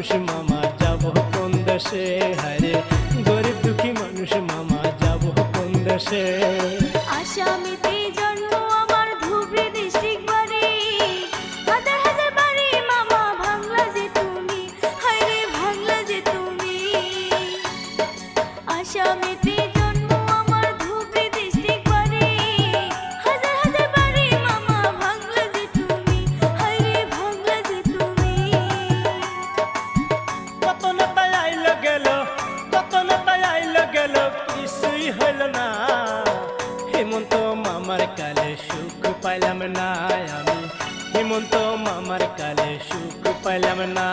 মানুষ মামা যাব কোন দেশে, হায়রে গরিব দুঃখী মানুষ মামা যাব কোন দেশে। আসামিতে জন্ম আমার ধুবড়ী ডিস্ট্রিক্ট বাড়ি, হাজার হাজার বাড়ি মামা ভাঙলা যে তুমি, হায়রে ভাঙলা যে তুমি। আসামিতে জন্ম আমার ধুবড়ী ডিস্ট্রিক্ট বাড়ি, হাজার হাজার বাড়ি মামা ভাঙলা যে তুমি, হায়রে ভাঙলা যে তুমি। কত নেতা আইল গেল, কত নেতা আইল গেল, কিছুই হইল না। হেমন্ত মামার কালে সুখ পাইলাম না আমি, হেমন্ত মামার কালে সুখ পাইলাম না।